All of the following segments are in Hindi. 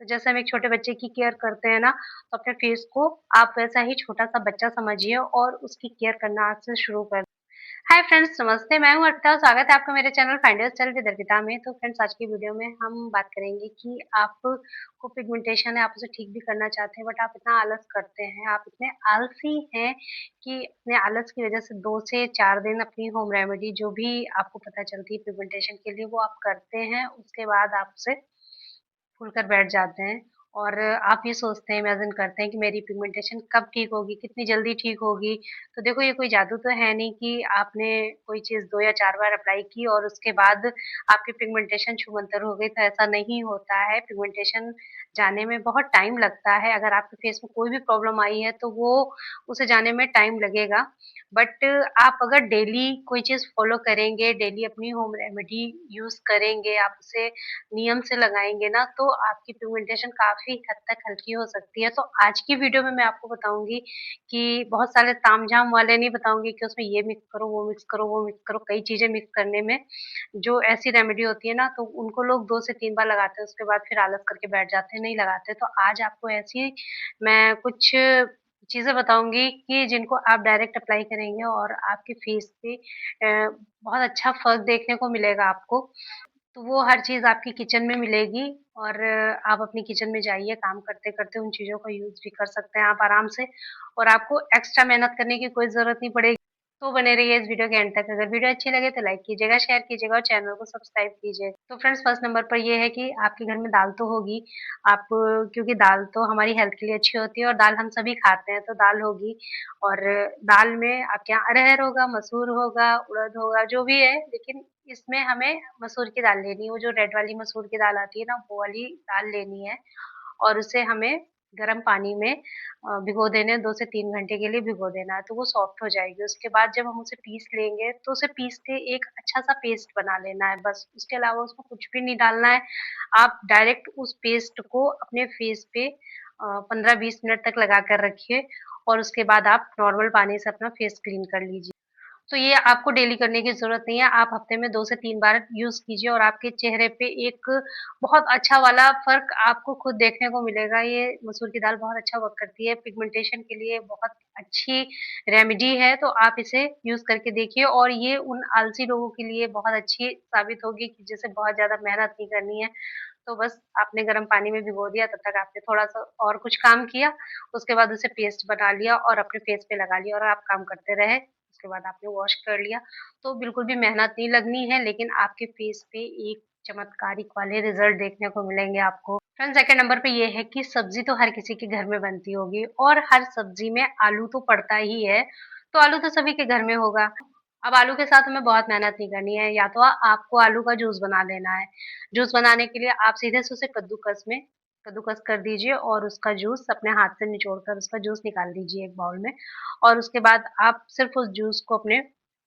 तो जैसे हम एक छोटे बच्चे की केयर करते हैं ना, तो अपने फेस को आप वैसा ही छोटा-सा बच्चा समझिए और उसकी केयर करना आज से शुरू कर। हाय फ्रेंड्स, नमस्ते। मैं हूँ अर्पिता और स्वागत है आपका मेरे channel find yourself with Arpita में। तो फ्रेंड्स, आज की वीडियो में हम बात करेंगे कि आपको पिगमेंटेशन है, आप उसे ठीक भी करना चाहते हैं, बट आप इतना आलस करते हैं, आप इतने आलसी हैं कि अपने आलस की वजह से 2 से 4 दिन अपनी होम रेमेडी जो भी आपको पता चलती है पिगमेंटेशन के लिए, वो आप करते हैं। उसके बाद आप उसे खुलकर बैठ जाते हैं और आप ये सोचते हैं, इमेजिन करते हैं कि मेरी पिगमेंटेशन कब ठीक होगी, कितनी जल्दी ठीक होगी। तो देखो, ये कोई जादू तो है नहीं कि आपने कोई चीज़ 2 या 4 बार अप्लाई की और उसके बाद आपकी पिगमेंटेशन छूमंतर हो गई, तो ऐसा नहीं होता है। पिगमेंटेशन जाने में बहुत टाइम लगता है। अगर आपके फेस में कोई भी प्रॉब्लम आई है, तो वो उसे जाने में टाइम लगेगा। बट आप अगर डेली कोई चीज़ फ़ॉलो करेंगे, डेली अपनी होम रेमेडी यूज़ करेंगे, आप उसे नियम से लगाएँगे ना, तो आपकी पिगमेंटेशन काफ़ी हद तक हल्की हो सकती है। तो आज की वीडियो में मैं आपको बताऊँगी कि बहुत सारे तामझाम वाले नहीं बताऊँगी कि उसमें ये मिक्स करो, वो मिक्स करो, वो मिक्स करो, कई चीज़ें मिक्स करने में जो ऐसी रेमेडी होती है ना, तो उनको लोग 2 से 3 बार लगाते हैं, उसके बाद फिर आलस करके बैठ जाते हैं, नहीं लगाते। तो आज आपको ऐसी मैं कुछ चीज़ें बताऊँगी कि जिनको आप डायरेक्ट अप्लाई करेंगे और आपके फेस पे बहुत अच्छा फ़र्क देखने को मिलेगा आपको। तो वो हर चीज़ आपकी किचन में मिलेगी और आप अपनी किचन में जाइए, काम करते-करते उन चीज़ों का यूज़ भी कर सकते हैं आप आराम से और आपको एक्स्ट्रा मेहनत करने की कोई ज़रूरत नहीं पड़ेगी। तो बने रहिए इस वीडियो के एंड तक। अगर वीडियो अच्छी लगे तो लाइक कीजिएगा, शेयर कीजिएगा और चैनल को सब्सक्राइब कीजिएगा। तो फ्रेंड्स, फर्स्ट नंबर पर ये है कि आपके घर में दाल तो होगी। आप क्योंकि दाल तो हमारी हेल्थ के लिए अच्छी होती है और दाल हम सभी खाते हैं, तो दाल होगी और दाल में आपके यहाँ अरहर होगा, मसूर होगा, उड़द होगा, जो भी है, लेकिन इसमें हमें मसूर की दाल लेनी है। वो जो रेड वाली मसूर की दाल आती है ना, वो वाली दाल लेनी है और उसे हमें गर्म पानी में भिगो देने 2 से 3 घंटे के लिए भिगो देना है, तो वो सॉफ्ट हो जाएगी। उसके बाद जब हम उसे पीस लेंगे, तो उसे पीस के एक अच्छा-सा पेस्ट बना लेना है बस। उसके अलावा उसमें कुछ भी नहीं डालना है। आप डायरेक्ट उस पेस्ट को अपने फेस पे 15-20 मिनट तक लगा कर रखिए और उसके बाद आप नॉर्मल पानी से अपना फेस क्लीन कर लीजिए। तो ये आपको डेली करने की ज़रूरत नहीं है, आप हफ्ते में 2 से 3 बार यूज़ कीजिए और आपके चेहरे पे एक बहुत अच्छा वाला फ़र्क आपको खुद देखने को मिलेगा। ये मसूर की दाल बहुत अच्छा वर्क करती है, पिगमेंटेशन के लिए बहुत अच्छी रेमेडी है, तो आप इसे यूज़ करके देखिए और ये उन आलसी लोगों के लिए बहुत अच्छी साबित होगी कि जिसे बहुत ज़्यादा मेहनत नहीं करनी है। तो बस आपने गर्म पानी में भिगो दिया, तब तक आपने थोड़ा-सा और कुछ काम किया, उसके बाद उसे पेस्ट बना लिया और अपने फेस पे लगा लिया और आप काम करते रहे। उसके बाद आपने वॉश कर लिया, तो बिल्कुल भी मेहनत नहीं लगनी है, लेकिन आपके फेस पे एक चमत्कारिक वाले रिज़ल्ट देखने को मिलेंगे आपको। फ्रेंड्स, सेकंड नंबर पे ये है कि सब्ज़ी तो हर किसी के घर में बनती होगी और हर सब्ज़ी में आलू तो पड़ता ही है, तो आलू तो सभी के घर में होगा। अब आलू के साथ हमें बहुत मेहनत नहीं करनी है, या तो आपको आलू का जूस बना लेना है। जूस बनाने के लिए आप सीधे से उसे कद्दूकस कर दीजिए और उसका जूस अपने हाथ से निचोड़कर उसका जूस निकाल दीजिए एक बाउल में और उसके बाद आप सिर्फ़ उस जूस को अपने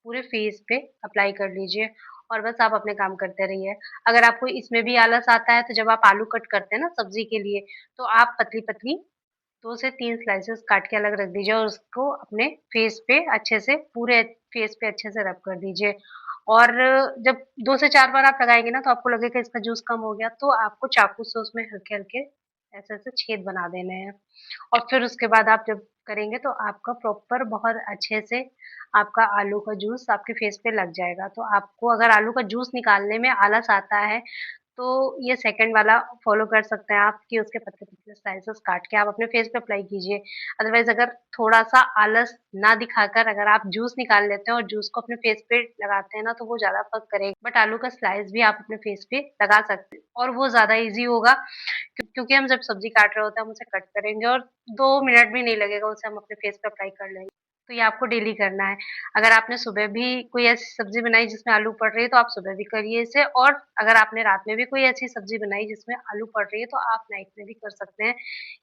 पूरे फेस पे अप्लाई कर लीजिए और बस आप अपने काम करते रहिए। अगर आपको इसमें भी आलस आता है, तो जब आप आलू कट करते हैं ना सब्ज़ी के लिए, तो आप पतली-पतली 2 से 3 स्लाइसेस काट के अलग रख दीजिए और उसको अपने फेस पे अच्छे से पूरे फेस पे अच्छे से रब कर दीजिए। और जब 2 से 4 बार आप लगाएँगे ना, तो आपको लगेगा इसका जूस कम हो गया, तो आपको चाकू से उसमें हल्के-हल्के ऐसे-ऐसे छेद बना देने हैं। और फिर उसके बाद आप जब करेंगे तो आपका प्रॉपर बहुत अच्छे से आपका आलू का जूस आपके फेस पे लग जाएगा। तो आपको अगर आलू का जूस निकालने में आलस आता है, तो ये सेकंड वाला फ़ॉलो कर सकते हैं आप कि उसके पतले-पतले स्लाइसेस काट के आप अपने फेस पे अप्लाई कीजिए। अदरवाइज़ अगर थोड़ा-सा आलस ना दिखाकर अगर आप जूस निकाल लेते हैं और जूस को अपने फेस पे लगाते हैं ना, तो वो ज़्यादा फ़र्क करेगा। बट आलू का स्लाइस भी आप अपने फेस पे लगा सकते हैं और वो ज़्यादा ईज़ी होगा क्योंकि हम जब सब्ज़ी काट रहे होते हैं, हम उसे कट करेंगे और 2 मिनट भी नहीं लगेगा, उसे हम अपने फेस पे अप्लाई कर लेंगे। तो ये आपको डेली करना है। अगर आपने सुबह भी कोई ऐसी सब्ज़ी बनाई जिसमें आलू पड़ रही है, तो आप सुबह भी करिए इसे और अगर आपने रात में भी कोई ऐसी सब्ज़ी बनाई जिसमें आलू पड़ रही है, तो आप नाइट में भी कर सकते हैं।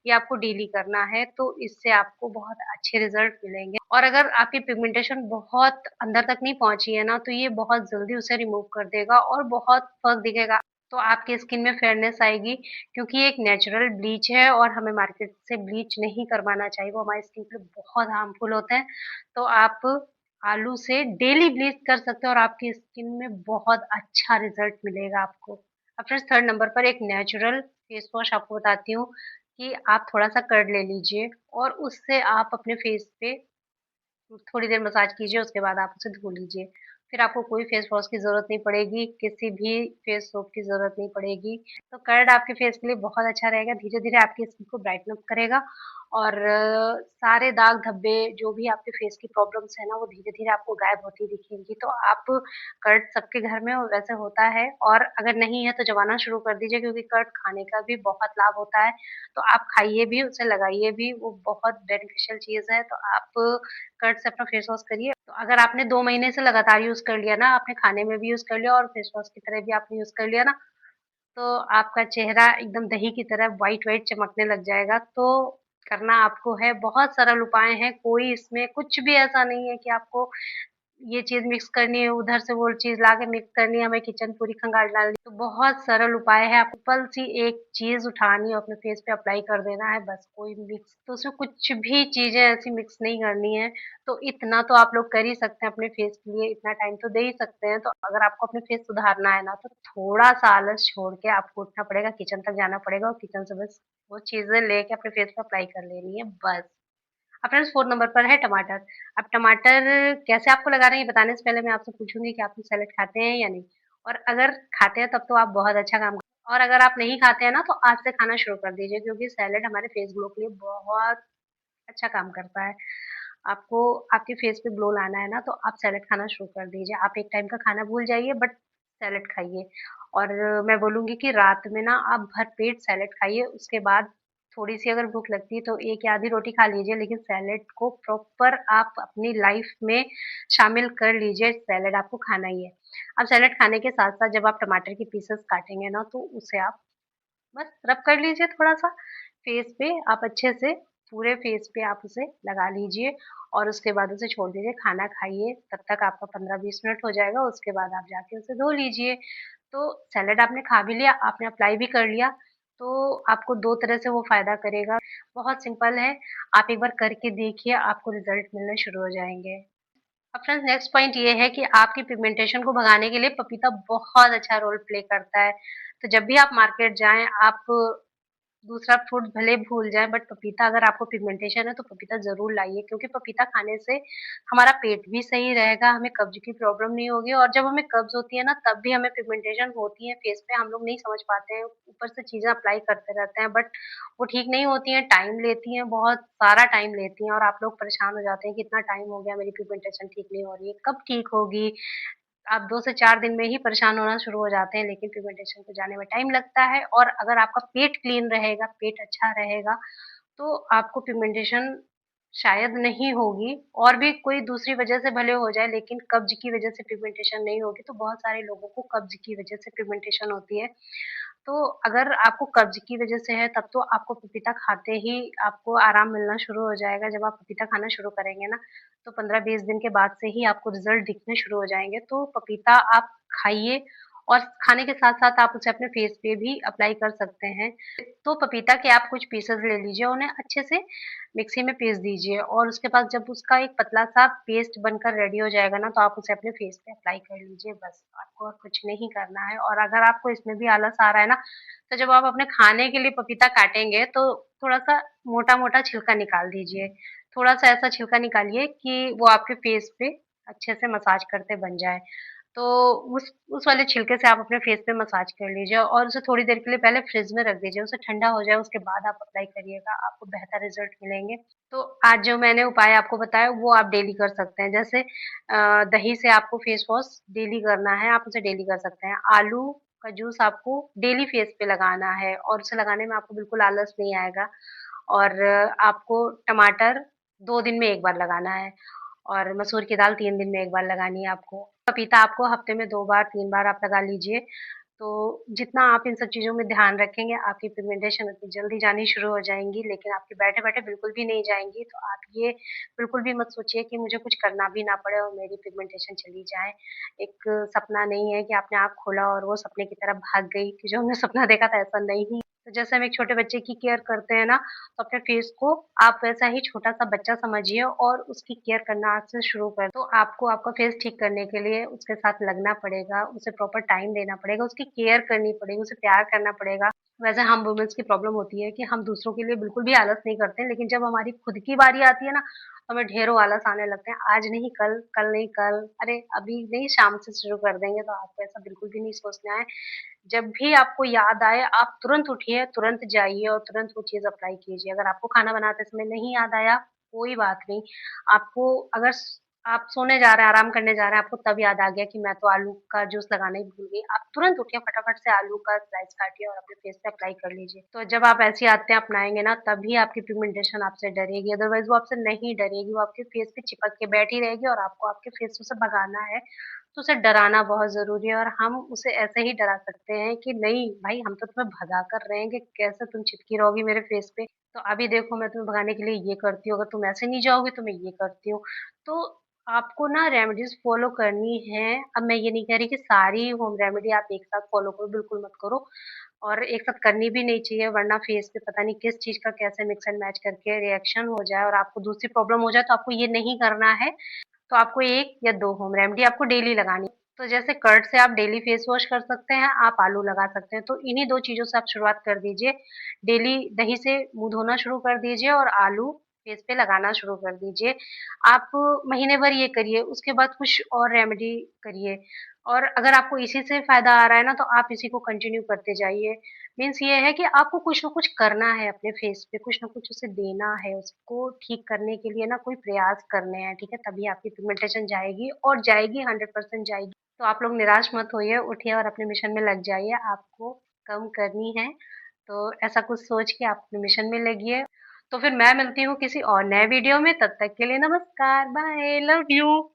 ये आपको डेली करना है, तो इससे आपको बहुत अच्छे रिज़ल्ट मिलेंगे और अगर आपकी पिगमेंटेशन बहुत अंदर तक नहीं पहुँची है ना, तो ये बहुत जल्दी उसे रिमूव कर देगा और बहुत फ़र्क दिखेगा। तो आपकी स्किन में फेयरनेस आएगी क्योंकि ये एक नेचुरल ब्लीच है और हमें मार्केट से ब्लीच नहीं करवाना चाहिए, वो हमारी स्किन के लिए बहुत हार्मफुल होते हैं। तो आप आलू से डेली ब्लीच कर सकते हैं और आपकी स्किन में बहुत अच्छा रिजल्ट मिलेगा आपको। अब फ्रेंड्स थर्ड नंबर पर एक नेचुरल फेस वॉश आपको बताती हूँ कि आप थोड़ा-सा कर्ड ले लीजिए और उससे आप अपने फेस पे थोड़ी देर मसाज कीजिए, उसके बाद आप उसे धो लीजिए। फिर आपको कोई फेस वॉश की ज़रूरत नहीं पड़ेगी, किसी भी फेस सोप की ज़रूरत नहीं पड़ेगी। तो कर्ड आपके फेस के लिए बहुत अच्छा रहेगा, धीरे-धीरे आपकी स्किन को ब्राइटन अप करेगा और सारे दाग धब्बे जो भी आपके फेस की प्रॉब्लम्स है ना, वो धीरे-धीरे आपको गायब होती दिखेंगी। तो आप कर्ड सबके घर में वैसे होता है और अगर नहीं है तो जमाना शुरू कर दीजिए क्योंकि कर्ड खाने का भी बहुत लाभ होता है। तो आप खाइए भी, उसे लगाइए भी, वो बहुत बेनिफिशियल चीज़ है। तो आप कर्ड से अपना फेस वॉश करिए। तो अगर आपने 2 महीने से लगातार यूज़ कर लिया ना, आपने खाने में भी यूज़ कर लिया और फेस वॉश की तरह भी आपने यूज़ कर लिया ना, तो आपका चेहरा एकदम दही की तरह व्हाइट-व्हाइट चमकने लग जाएगा। तो करना आपको है, बहुत सरल उपाय हैं, कोई इसमें कुछ भी ऐसा नहीं है कि आपको ये चीज़ मिक्स करनी है, उधर से वो चीज़ लाके मिक्स करनी है, हमें किचन पूरी खंगाल डालनी है। तो बहुत सरल उपाय है, आपको सिंपल सी एक चीज़ उठानी है, अपने फेस पे अप्लाई कर देना है बस, कोई मिक्स तो उसमें कुछ भी चीज़ें ऐसी मिक्स नहीं करनी है। तो इतना तो आप लोग कर ही सकते हैं अपने फेस के लिए, इतना टाइम तो दे ही सकते हैं। तो अगर आपको अपने फेस सुधारना है ना, तो थोड़ा-सा आलस छोड़ के आपको उठना पड़ेगा, किचन तक जाना पड़ेगा और किचन से बस वो चीज़ें लेके अपने फेस पे अप्लाई कर लेनी है, बस। अब फ्रेंड्स 4 नंबर पर है टमाटर। अब टमाटर कैसे आपको लगाना है ये बताने से पहले मैं आपसे पूछूँगी कि आप लोग सैलेड खाते हैं या नहीं? और अगर खाते हैं तब तो आप बहुत अच्छा काम और अगर आप नहीं खाते हैं ना तो आज से खाना शुरू कर दीजिए क्योंकि सैलेड हमारे फेस ग्लो के लिए बहुत अच्छा काम करता है। आपको आपके फेस पे ग्लो लाना है ना तो आप सैलेड खाना शुरू कर दीजिए। आप एक टाइम का खाना भूल जाइए बट सैलेड खाइए और मैं बोलूँगी कि रात में ना आप भरपेट सैलेड खाइए उसके बाद थोड़ी-सी अगर भूख लगती है तो 1 या आधी रोटी खा लीजिए लेकिन सैलेड को प्रॉपर आप अपनी लाइफ में शामिल कर लीजिए, सैलेड आपको खाना ही है। अब सैलेड खाने के साथ-साथ जब आप टमाटर के पीसेस काटेंगे ना तो उसे आप बस रब कर लीजिए थोड़ा-सा फेस पे आप अच्छे से पूरे फेस पे आप उसे लगा लीजिए और उसके बाद उसे छोड़ दीजिए, खाना खाइए, तब तक आपका 15-20 मिनट हो जाएगा, उसके बाद आप जाके उसे धो लीजिए। तो सैलेड आपने खा भी लिया, आपने अप्लाई भी कर लिया, तो आपको 2 तरह से वो फ़ायदा करेगा। बहुत सिंपल है, आप एक बार करके देखिए, आपको रिज़ल्ट मिलने शुरू हो जाएँगे। अब फ्रेंड्स नेक्स्ट पॉइंट ये है कि आपकी पिगमेंटेशन को भगाने के लिए पपीता बहुत अच्छा रोल प्ले करता है। तो जब भी आप मार्केट जाएँ, आप दूसरा फ्रूट भले भूल जाएँ बट पपीता अगर आपको पिगमेंटेशन है तो पपीता ज़रूर लाइए क्योंकि पपीता खाने से हमारा पेट भी सही रहेगा, हमें कब्ज़ की प्रॉब्लम नहीं होगी और जब हमें कब्ज़ होती है ना तब भी हमें पिगमेंटेशन होती है फेस पे, हम लोग नहीं समझ पाते हैं, ऊपर से चीज़ें अप्लाई करते रहते हैं बट वो ठीक नहीं होती हैं, टाइम लेती हैं, बहुत सारा टाइम लेती हैं और आप लोग परेशान हो जाते हैं कि इतना टाइम हो गया मेरी पिगमेंटेशन ठीक नहीं हो रही है, कब ठीक होगी? आप 2 से 4 दिन में ही परेशान होना शुरू हो जाते हैं, लेकिन पिगमेंटेशन को जाने में टाइम लगता है और अगर आपका पेट क्लीन रहेगा, पेट अच्छा रहेगा, तो आपको पिगमेंटेशन शायद नहीं होगी और भी कोई दूसरी वजह से भले हो जाए, लेकिन कब्ज़ की वजह से पिगमेंटेशन नहीं होगी, तो बहुत सारे लोगों को कब्ज़ की वजह से पिगमेंटेशन होती है। तो अगर आपको कब्ज़ की वजह से है, तब तो आपको पपीता खाते ही आपको आराम मिलना शुरू हो जाएगा। जब आप पपीता खाना शुरू करेंगे ना, तो 15-20 दिन के बाद से ही आपको रिज़ल्ट दिखने शुरू हो जाएँगे। तो पपीता आप खाइए और खाने के साथ-साथ आप उसे अपने फेस पे भी अप्लाई कर सकते हैं। तो पपीता के आप कुछ पीसेज़ ले लीजिए, उन्हें अच्छे से मिक्सी में पीस दीजिए और उसके बाद जब उसका एक पतला-सा पेस्ट बनकर रेडी हो जाएगा ना, तो आप उसे अपने फेस पे अप्लाई कर लीजिए बस, आपको और कुछ नहीं करना है। और अगर आपको इसमें भी आलस आ रहा है ना, तो जब आप अपने खाने के लिए पपीता काटेंगे, तो थोड़ा-सा मोटा-मोटा छिलका निकाल दीजिए। थोड़ा-सा ऐसा छिलका निकालिए कि वो आपके फेस पे अच्छे से मसाज करते बन जाए। तो उस वाले छिलके से आप अपने फेस पे मसाज कर लीजिए और उसे थोड़ी देर के लिए पहले फ्रिज में रख दीजिए, उसे ठंडा हो जाए उसके बाद आप अप्लाई करिएगा, आपको बेहतर रिज़ल्ट मिलेंगे। तो आज जो मैंने उपाय आपको बताया वो आप डेली कर सकते हैं। जैसे दही से आपको फेस वॉश डेली करना है, आप उसे डेली कर सकते हैं। आलू का जूस आपको डेली फेस पे लगाना है और उसे लगाने में आपको बिल्कुल आलस नहीं आएगा और आपको टमाटर 2 दिन में 1 बार लगाना है और मसूर की दाल 3 दिन में 1 बार लगानी है आपको। पपीता आपको हफ्ते में 2 बार 3 बार आप लगा लीजिए। तो जितना आप इन सब चीज़ों में ध्यान रखेंगे, आपकी पिगमेंटेशन उतनी जल्दी जानी शुरू हो जाएँगी, लेकिन आपकी बैठे-बैठे बिल्कुल भी नहीं जाएँगी। तो आप ये बिल्कुल भी मत सोचिए कि मुझे कुछ करना भी ना पड़े और मेरी पिगमेंटेशन चली जाए। एक सपना नहीं है कि आपने आँख खोला और वो सपने की तरफ भाग गई कि जो हमने सपना देखा था ऐसा नहीं तो जैसे हम एक छोटे बच्चे की केयर करते हैं ना, तो अपने फेस को आप वैसा ही छोटा-सा बच्चा समझिए और उसकी केयर करना आज से शुरू कर। तो आपको आपका फेस ठीक करने के लिए उसके साथ लगना पड़ेगा, उसे प्रॉपर टाइम देना पड़ेगा, उसकी केयर करनी पड़ेगी, उसे प्यार करना पड़ेगा। वैसे हम वुमेन्स की प्रॉब्लम होती है कि हम दूसरों के लिए बिल्कुल भी आलस नहीं करते, लेकिन जब हमारी खुद की बारी आती है ना, तो हमें ढेरों आलस आने लगते हैं। आज नहीं कल, कल नहीं कल, अरे अभी नहीं शाम से शुरू कर देंगे, तो आपको ऐसा बिल्कुल भी नहीं सोचना है। जब भी आपको याद आए आप तुरंत उठिए, तुरंत जाइए और तुरंत वो चीज़ अप्लाई कीजिए। अगर आपको खाना बनाते समय नहीं याद आया, कोई बात नहीं। आपको अगर आप सोने जा रहे हैं, आराम करने जा रहे हैं, आपको तब याद आ गया कि मैं तो आलू का जूस लगाना ही भूल गई। आप तुरंत उठिए, फटाफट से आलू का स्लाइस काटिए और अपने फेस पे अप्लाई कर लीजिए। तो जब आप ऐसी आदतें अपनाएँगे ना, तभी आपकी पिगमेंटेशन आपसे डरेगी, अदरवाइज़ वो आपसे नहीं डरेगी, वो आपके फेस पे चिपक के बैठी रहेगी और आपको आपके फेस से भगाना है। तो उसे डराना बहुत ज़रूरी है और हम उसे ऐसे ही डरा सकते हैं कि नहीं भाई हम तो तुम्हें भगा कर रहे हैं कि कैसे तुम चिपकी रहोगी मेरे फेस पे। तो अभी देखो मैं तुम्हें भगाने के लिए ये करती हूँ, अगर तुम ऐसे नहीं जाओगे तो मैं ये करती हूँ। तो आपको ना रेमेडीज़ फ़ॉलो करनी है। अब मैं ये नहीं कह रही कि सारी होम रेमेडी आप एक साथ फ़ॉलो करो, बिल्कुल मत करो और एक साथ करनी भी नहीं चाहिए वरना फेस पे पता नहीं किस चीज़ का कैसे मिक्स एंड मैच करके रिएक्शन हो जाए और आपको दूसरी प्रॉब्लम हो जाए तो आपको ये नहीं करना है। तो आपको 1 या 2 होम रेमेडी आपको डेली लगानी है। तो जैसे कर्ड से आप डेली फेस वॉश कर सकते हैं, आप आलू लगा सकते हैं। तो इन्हीं 2 चीज़ों से आप शुरुआत कर दीजिए। डेली दही से मुँह धोना शुरू कर दीजिए और आलू फेस पे लगाना शुरू कर दीजिए। आप महीने भर ये करिए, उसके बाद कुछ और रेमेडी करिए और अगर आपको इसी से फ़ायदा आ रहा है ना, तो आप इसी को कंटिन्यू करते जाइए। मीन्स ये है कि आपको कुछ न कुछ करना है अपने फेस पे, कुछ न कुछ उसे देना है, उसको ठीक करने के लिए ना कोई प्रयास करने हैं, ठीक है? तभी आपकी पिगमेंटेशन जाएगी और जाएगी 100% जाएगी। तो आप लोग निराश मत होइए, उठिए और अपने मिशन में लग जाइए, आपको कम करनी है। तो ऐसा कुछ सोच के आप अपने मिशन में लगिए। तो फिर मैं मिलती हूँ किसी और नए वीडियो में, तब तक के लिए नमस्कार, बाय, लव यू।